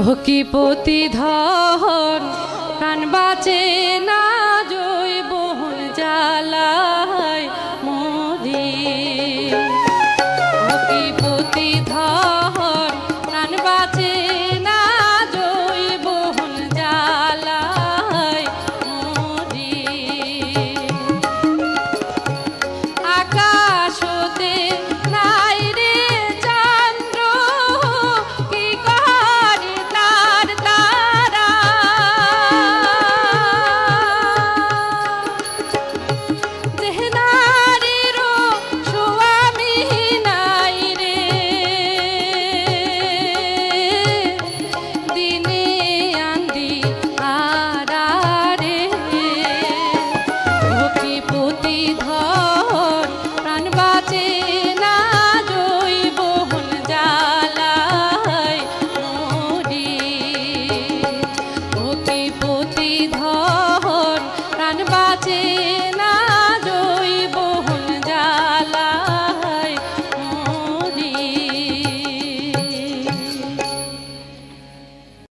ভকিপতি ধন প্রাণ বাঁচে না জৈবন জ্বালায় মরি। ভকিপতি ধন প্রাণ বাঁচে না জৈবন জ্বালায় মরি। আকাশ হতে নাই রে চন্দ্র কি করে তার তারা। যে নারীর স্বামী নাই রে দিনে আন্দি আরারে। ভকিপতি ধন প্রাণ বাঁচে না জৈবন জ্বালায় মরি। ভকিপতি ধন